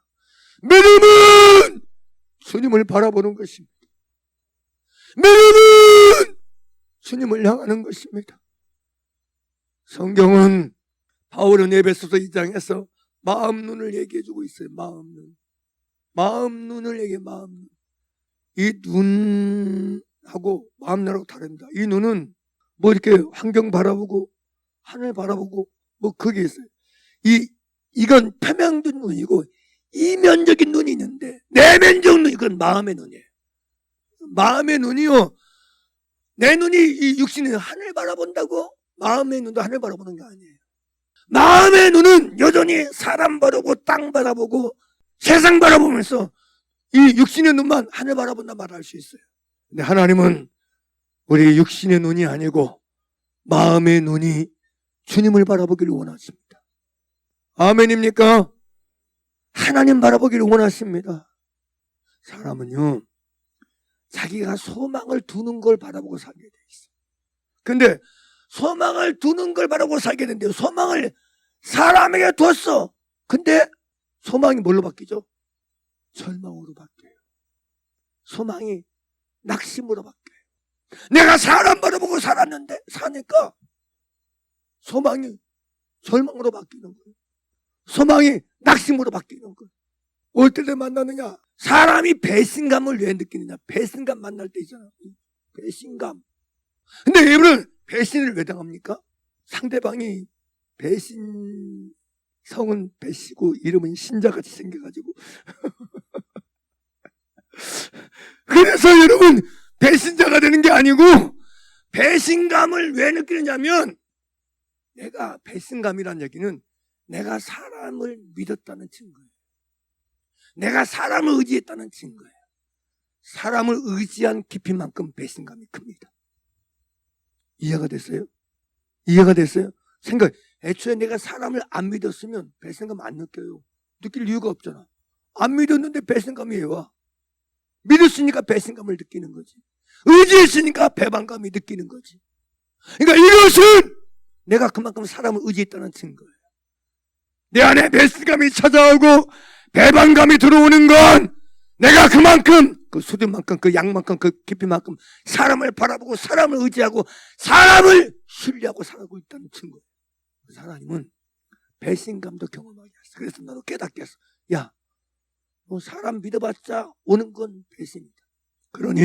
믿음은 주님을 바라보는 것입니다. 믿음은 주님을 향하는 것입니다. 성경은 바울은 에베소서 2장에서 마음 눈을 얘기해주고 있어요. 마음 눈. 마음 눈을 얘기해. 마음 눈. 이 눈하고 마음 눈하고 다릅니다. 이 눈은 뭐 이렇게 환경 바라보고 하늘 바라보고 뭐 그게 있어요. 이건 표면적 눈이고 이면적인 눈이 있는데 내면적 눈, 이건 마음의 눈이에요. 마음의 눈이요. 내 눈이 이 육신의 하늘 바라본다고 마음의 눈도 하늘 바라보는 게 아니에요. 마음의 눈은 여전히 사람 바라보고 땅 바라보고 세상 바라보면서 이 육신의 눈만 하늘 바라본다 말할 수 있어요. 근데 하나님은 우리 육신의 눈이 아니고 마음의 눈이 주님을 바라보기를 원하십니다. 아멘입니까? 하나님 바라보기를 원하십니다. 사람은요, 자기가 소망을 두는 걸 바라보고 살게 돼 있어요. 근데 소망을 두는 걸 바라보고 살게 되는데 소망을 사람에게 뒀어. 근데 소망이 뭘로 바뀌죠? 절망으로 바뀌어요. 소망이 낙심으로 바뀌어요. 내가 사람 바라보고 살았는데 사니까 소망이 절망으로 바뀌는 거예요. 소망이 낙심으로 바뀌는 거예요. 올 때를 만나느냐? 사람이 배신감을 왜 느끼느냐? 배신감 만날 때 있잖아요. 배신감. 근데 여러분, 배신을 왜 당합니까? 상대방이 성은 배시고 이름은 신자같이 생겨가지고 그래서 여러분 배신자가 되는 게 아니고 배신감을 왜 느끼느냐면 내가 배신감이란 얘기는 내가 사람을 믿었다는 증거예요. 내가 사람을 의지했다는 증거예요. 사람을 의지한 깊이만큼 배신감이 큽니다. 이해가 됐어요? 이해가 됐어요? 애초에 내가 사람을 안 믿었으면 배신감 안 느껴요. 느낄 이유가 없잖아. 안 믿었는데 배신감이 왜 와? 믿었으니까 배신감을 느끼는 거지. 의지했으니까 배반감이 느끼는 거지. 그러니까 이것은 내가 그만큼 사람을 의지했다는 증거예요. 내 안에 배신감이 찾아오고 배반감이 들어오는 건 내가 그만큼 그 수준만큼 그 양만큼 그 깊이만큼 사람을 바라보고 사람을 의지하고 사람을 신뢰하고 살아가고 있다는 증거예요. 하나님은 배신감도 경험하게 했어. 그래서 나도 깨닫게 했어. 야, 너 사람 믿어봤자 오는 건 배신이다. 그러니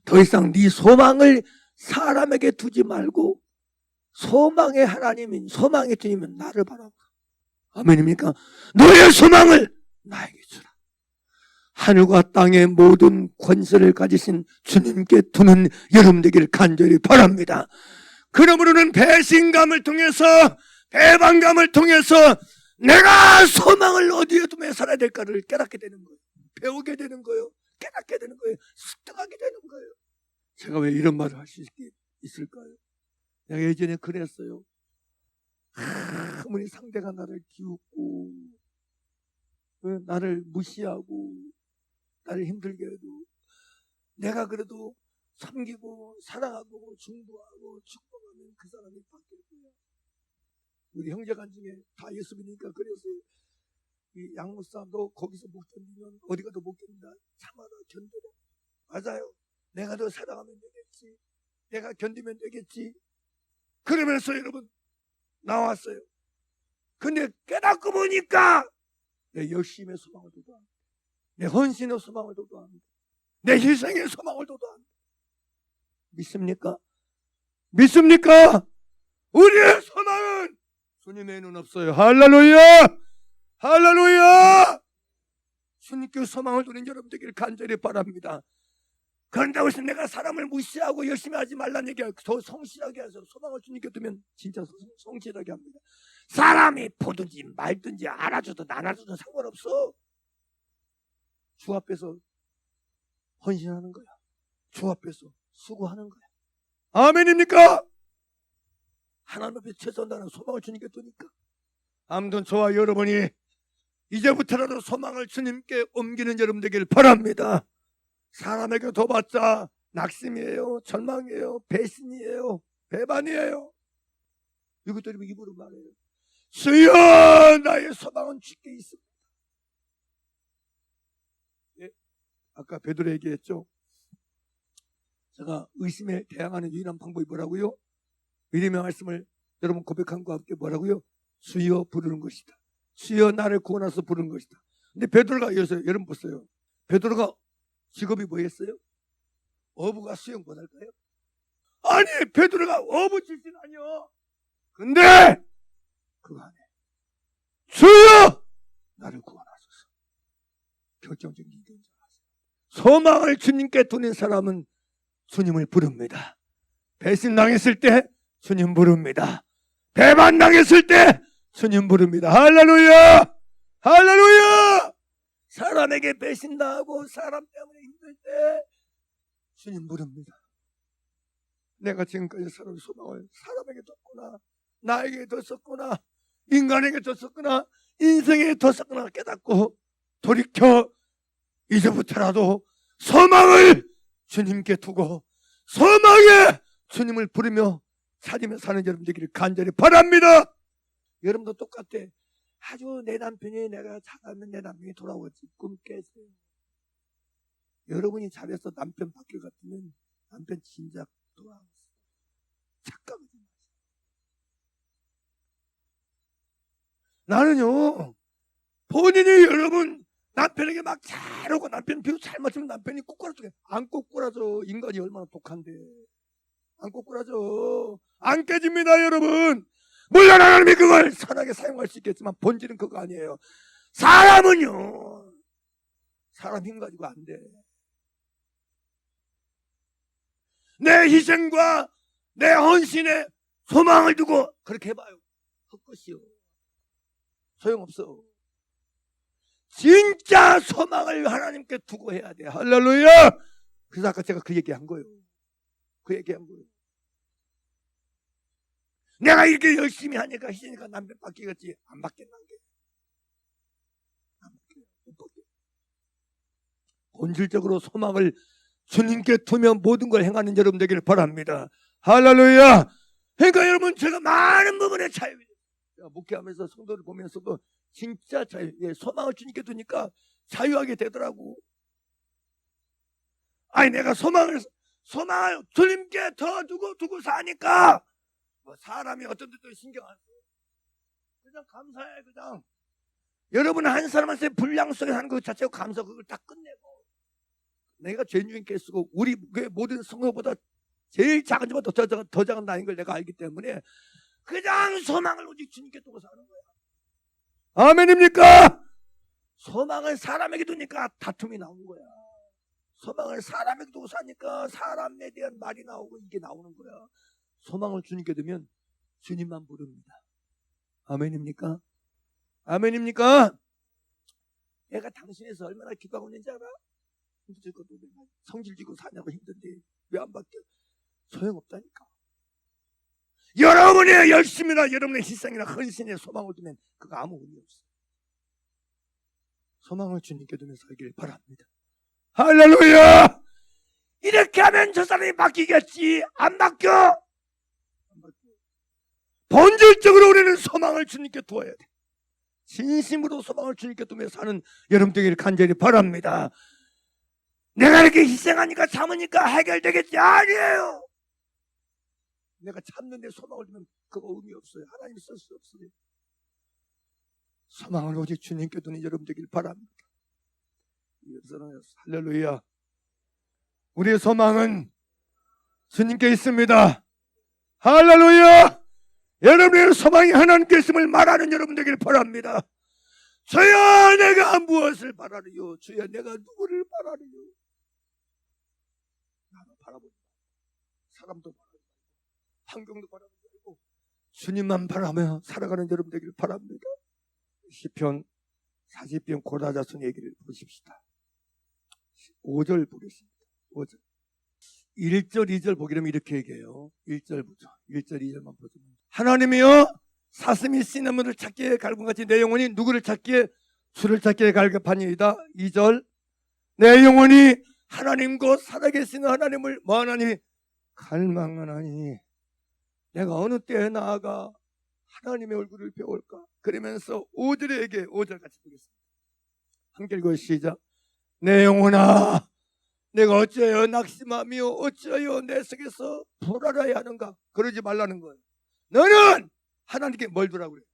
더 이상 네 소망을 사람에게 두지 말고 소망의 하나님인 소망의 주님은 나를 바라보라. 아멘입니까? 너의 소망을 나에게 주라. 하늘과 땅의 모든 권세를 가지신 주님께 두는 여러분 되기를 간절히 바랍니다. 그러므로는 배신감을 통해서 배반감을 통해서 내가 소망을 어디에 두며 살아야 될까를 깨닫게 되는 거예요. 배우게 되는 거예요. 깨닫게 되는 거예요. 습득하게 되는 거예요. 제가 왜 이런 말을 할 수 있을까요? 내가 예전에 그랬어요. 아무리 상대가 나를 기웃고 나를 무시하고 나를 힘들게 해도 내가 그래도 섬기고 사랑하고 중보하고 축복하면 그 사람이 바뀔 거야. 우리 형제간 중에 다 예수 믿으니까 그랬어요. 이 양목사 너 거기서 못 견디면 어디 가도 못 견딘다. 참아라 견뎌라. 맞아요. 내가 더 사랑하면 되겠지. 내가 견디면 되겠지. 그러면서 여러분 나왔어요. 근데 깨닫고 보니까 내 열심의 소망을 도도합니다. 내 헌신의 소망을 도도합니다. 내 희생의 소망을 도도합니다. 믿습니까? 믿습니까? 우리의 소망은 주님의 눈 없어요. 할렐루야! 할렐루야! 주님께 소망을 두는 여러분 되기를 간절히 바랍니다. 그런다고 해서 내가 사람을 무시하고 열심히 하지 말라는 얘기가 더 성실하게 해서 소망을 주님께 두면 진짜 성실하게 합니다. 사람이 보든지 말든지 알아줘도 안 알아줘도 상관없어. 주 앞에서 헌신하는 거야. 주 앞에서 수고하는 거야. 아멘입니까? 하나님 앞에 최선을 다하는 소망을 주님께 두니까. 아무튼 저와 여러분이 이제부터라도 소망을 주님께 옮기는 여러분 되길 바랍니다. 사람에게 둬봤자 낙심이에요, 절망이에요, 배신이에요, 배반이에요. 이것들이 입으로 말해요. 주여 나의 소망은 주께 있습니다. 예, 아까 베드로 얘기했죠. 제가 의심에 대항하는 유일한 방법이 뭐라고요? 믿음의 말씀을 여러분 고백함과 함께 뭐라고요? 주여 부르는 것이다. 주여 나를 구원하서 부르는 것이다. 근데 베드로가 여러분 보세요. 베드로가 직업이 뭐였어요? 어부가 수영 못할까요? 아니 베드로가 어부 출신 아니요. 근데 그 안에 주여 나를 구원하소서. 결정적인 기도인 줄 아세요. 소망을 주님께 두는 사람은 주님을 부릅니다. 배신당했을 때 주님 부릅니다. 배반당했을 때 주님 부릅니다. 할렐루야! 할렐루야! 사람에게 배신당하고 사람 때문에 힘들 때 주님 부릅니다. 내가 지금까지 살아온 소망을 사람에게 뒀구나, 나에게 뒀었구나, 인간에게 뒀었구나, 인생에 뒀었구나 깨닫고 돌이켜 이제부터라도 소망을 주님께 두고 소망에 주님을 부르며 찾으며 사는 여러분 되기를 간절히 바랍니다. 여러분도 똑같아. 아주 내 남편이 내가 잘하면 내 남편이 돌아오겠지. 꿈 깨세요. 여러분이 잘해서 남편 바뀔 것 같으면 남편 진작 돌아오겠어요. 착각하지 마세요. 나는요, 본인이 여러분 남편에게 막 잘하고 남편 비유 잘 맞추면 남편이 꼬꾸라져. 안 꼬꾸라져. 인간이 얼마나 독한데. 안 꼬꾸라져. 안 깨집니다, 여러분. 물론 하나님이 그걸 선하게 사용할 수 있겠지만 본질은 그거 아니에요. 사람은요, 사람 힘 가지고 안 돼. 내 희생과 내 헌신에 소망을 두고 그렇게 해봐요. 헛것이요. 소용없어. 진짜 소망을 하나님께 두고 해야 돼. 할렐루야. 그래서 아까 제가 그 얘기한 거예요. 그 얘기한 거예요. 내가 이렇게 열심히 하니까 희생이니까 남편 바뀌겠지. 안 바뀌는 게. 안 바뀌어요. 못 바뀌어요. 본질적으로 소망을 주님께 두며 모든 걸 행하는 여러분 되기를 바랍니다. 할렐루야. 그러니까 여러분, 제가 많은 부분에 자유, 목회하면서 성도를 보면서도 진짜 자유, 소망을 주님께 두니까 자유하게 되더라고. 아니, 내가 소망을 주님께 더 두고 사니까 뭐 사람이 어떤 데도 신경 안 써. 그냥 감사해. 그냥 여러분 한 사람한테 분량 속에 하는 것 자체가 감사, 그걸 다 끝내고 내가 죄인중에 쓰고 우리 모든 성도보다 제일 작은 자보다 더 작은 나인 걸 내가 알기 때문에 그냥 소망을 오직 주님께 두고 사는 거야. 아멘입니까? 소망을 사람에게 두니까 다툼이 나온 거야. 소망을 사람에게 두고 사니까 사람에 대한 말이 나오고 이게 나오는 거야. 소망을 주님께 두면 주님만 부릅니다. 아멘입니까? 아멘입니까? 내가 당신에서 얼마나 기도하고 있는지 알아? 성질지고 사냐고 힘든데 왜 안 바뀌어? 소용없다니까. 여러분의 열심이나 여러분의 희생이나 헌신에 소망을 두면 그거 아무 의미 없어. 소망을 주님께 두면서 살길 바랍니다. 할렐루야. 이렇게 하면 저 사람이 바뀌겠지. 안 바뀌어. 안 바뀌어. 본질적으로 우리는 소망을 주님께 두어야 돼. 진심으로 소망을 주님께 두며 사는 여러분 되기를 간절히 바랍니다. 내가 이렇게 희생하니까 참으니까 해결되겠지. 아니에요. 내가 참는데 소망을 두면 그거 의미 없어요. 하나님이 쓸 수 없어요. 소망을 오직 주님께 두는 여러분 되길 바랍니다. 할렐루야. 우리의 소망은 주님께 있습니다. 할렐루야. 여러분의 소망이 하나님께 있음을 말하는 여러분 되길 바랍니다. 주여, 내가 무엇을 바라리요? 주여, 내가 누구를 바라리요? 나는 바라보지 마. 사람도 바라보지 말고 환경도 바라보지 말고 주님만 바라며 살아가는 여러분 되길 바랍니다. 시편 40편 고다자손 얘기를 보십시다. 5절 보겠습니다. 5절. 1절, 2절 보기라면 이렇게 얘기해요. 1절 보죠. 1절, 2절만 보죠. 하나님이여, 사슴이 씨나무를 찾기에 갈급같이 내 영혼이 누구를 찾기에 주를 찾기에 갈급하니이다. 2절. 내 영혼이 하나님 곧 살아계시는 하나님을 뭐하나니? 갈망하나니. 내가 어느 때에 나아가 하나님의 얼굴을 배울까? 그러면서 5절에 얘기해. 5절 같이 보겠습니다. 함께 읽어 시작. 내 영혼아, 내가 어찌하여 낙심하며 어찌하여 내 속에서 불안해야 하는가? 그러지 말라는 거예요. 너는 하나님께 뭘 두라고 그래요?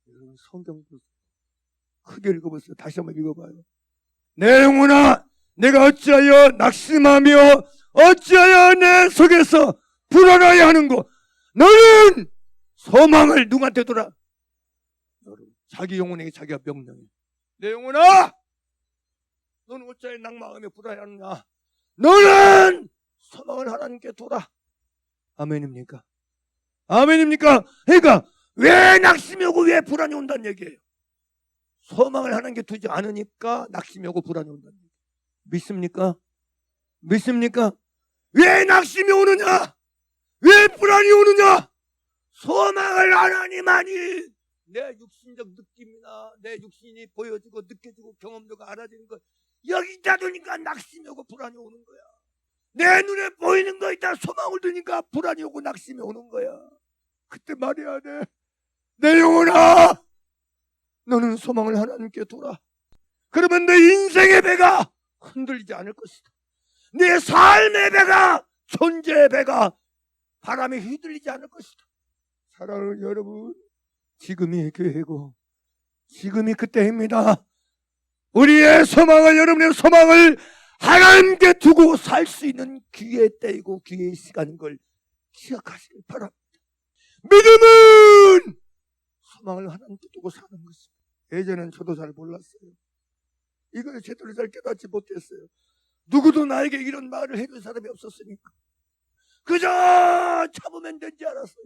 여러분 성경 보세요. 크게 읽어보세요. 다시 한번 읽어봐요. 내 영혼아, 내가 어찌하여 낙심하며 어찌하여 내 속에서 불안해야 하는가? 너는 소망을 누구한테 두라? 여러분, 자기 영혼에게 자기가 명령해. 내 영혼아, 너는 어찌하여 낙망하며 불안해하느냐? 너는 소망을 하나님께 두라. 아멘입니까? 아멘입니까? 그러니까 왜 낙심이 오고 왜 불안이 온다는 얘기예요? 소망을 하나님께 두지 않으니까 낙심이 오고 불안이 온다는 얘기예요. 믿습니까? 믿습니까? 왜 낙심이 오느냐? 왜 불안이 오느냐? 소망을 하나님만이 내 육신적 느낌이나 내 육신이 보여지고 느껴지고 경험도가 알아지는 것 여기다 두니까 낙심이 오고 불안이 오는 거야. 내 눈에 보이는 거 있다 소망을 두니까 불안이 오고 낙심이 오는 거야. 그때 말해야 돼. 내 영혼아, 너는 소망을 하나님께 두라. 그러면 내 인생의 배가 흔들리지 않을 것이다. 내 삶의 배가, 존재의 배가 바람에 휘둘리지 않을 것이다. 사랑하는 여러분, 지금이 기회고 지금이 그때입니다. 우리의 소망을, 여러분의 소망을 하나님께 두고 살 수 있는 기회의 때이고 기회의 시간인 걸 기억하시길 바랍니다. 믿음은 소망을 하나님께 두고 사는 것입니다. 예전엔 저도 잘 몰랐어요. 이걸 제대로 잘 깨닫지 못했어요. 누구도 나에게 이런 말을 해줄 사람이 없었으니까 그저 참으면 된지 알았어요.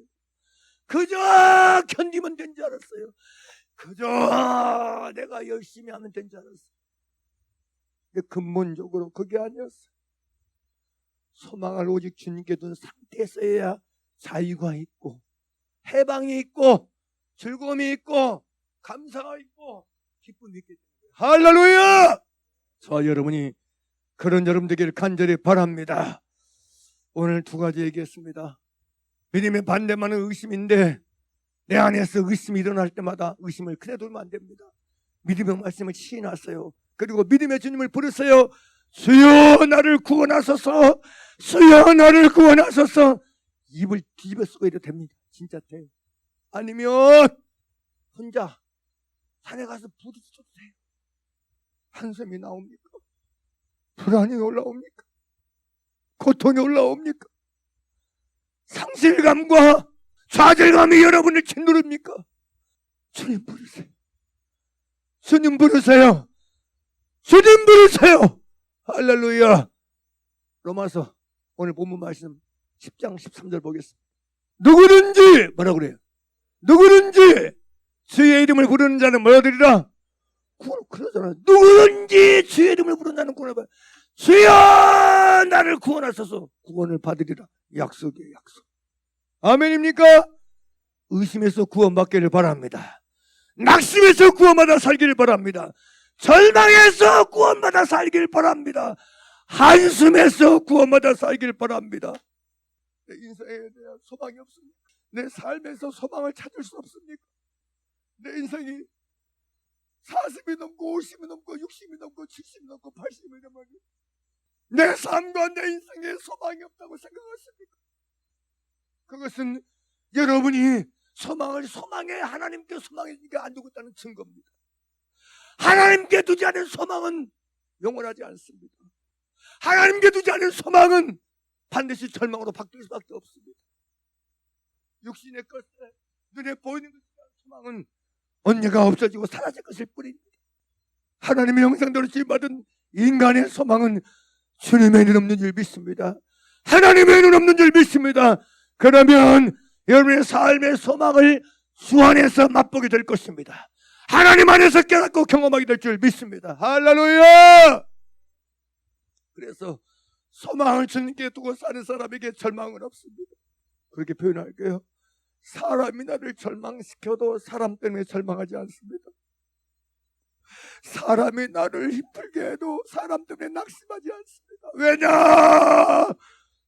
그저 견디면 된지 알았어요. 그저 내가 열심히 하면 된지 알았어요. 근데 근본적으로 그게 아니었어요. 소망을 오직 주님께 둔 상태에서야 자유가 있고 해방이 있고 즐거움이 있고 감사가 있고 기쁨이 있게 됩니다. 할렐루야! 저와 여러분이 그런 여러분 되기를 간절히 바랍니다. 오늘 두 가지 얘기했습니다. 믿음의 반대만은 의심인데 내 안에서 의심이 일어날 때마다 의심을 그래 두면 안 됩니다. 믿음의 말씀을 시인하세요. 그리고 믿음의 주님을 부르세요. 주여 나를 구원하소서, 주여 나를 구원하소서. 입을 뒤집어 쓰고 해도 됩니다. 진짜 돼요. 아니면 혼자 산에 가서 부딪혀도 돼요. 한숨이 나옵니까? 불안이 올라옵니까? 고통이 올라옵니까? 상실감과 좌절감이 여러분을 짓누릅니까? 주님 부르세요. 주님 부르세요. 주님 부르세요. 할렐루야. 로마서 오늘 본문 말씀 10장 13절 보겠습니다. 누구든지 뭐라 그래요? 누구든지 주의 이름을 부르는 자는 뭐라 드리라? 그러잖아요. 누구든지 주의 이름을 부르는 자는 구원을 받으리라. 주여 나를 구원하소서. 구원을 받으리라. 약속이에요. 약속. 아멘입니까? 의심에서 구원받기를 바랍니다. 낙심에서 구원받아 살기를 바랍니다. 절망에서 구원받아 살기를 바랍니다. 한숨에서 구원받아 살기를 바랍니다. 내 인생에 대한 소망이 없습니까? 내 삶에서 소망을 찾을 수 없습니까? 내 인생이 40이 넘고 50이 넘고 60이 넘고 70이 넘고 80이 넘고 내 삶과 내 인생에 소망이 없다고 생각하십니까? 그것은 여러분이 소망에 하나님께 소망이니까 안 두고 있다는 증거입니다. 하나님께 두지 않은 소망은 영원하지 않습니다. 하나님께 두지 않은 소망은 반드시 절망으로 바뀔 수밖에 없습니다. 육신의 것에 눈에 보이는 것에 대한 소망은 언제가 없어지고 사라질 것일 뿐입니다. 하나님의 형상대로 지음받은 인간의 소망은 주님의 일 없는 줄 믿습니다. 하나님의 일 없는 줄 믿습니다. 그러면 여러분의 삶의 소망을 주 안에서 맛보게 될 것입니다. 하나님 안에서 깨닫고 경험하게 될 줄 믿습니다. 할렐루야! 그래서 소망을 주님께 두고 사는 사람에게 절망은 없습니다. 그렇게 표현할게요. 사람이 나를 절망시켜도 사람 때문에 절망하지 않습니다. 사람이 나를 힘들게 해도 사람 때문에 낙심하지 않습니다. 왜냐?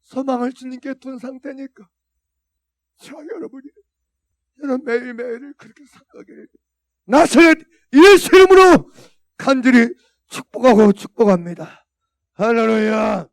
소망을 주님께 둔 상태니까. 저 여러분 매일매일을 그렇게 생각하기를 나사렛 예수 이름으로 간절히 축복하고 축복합니다. 할렐루야.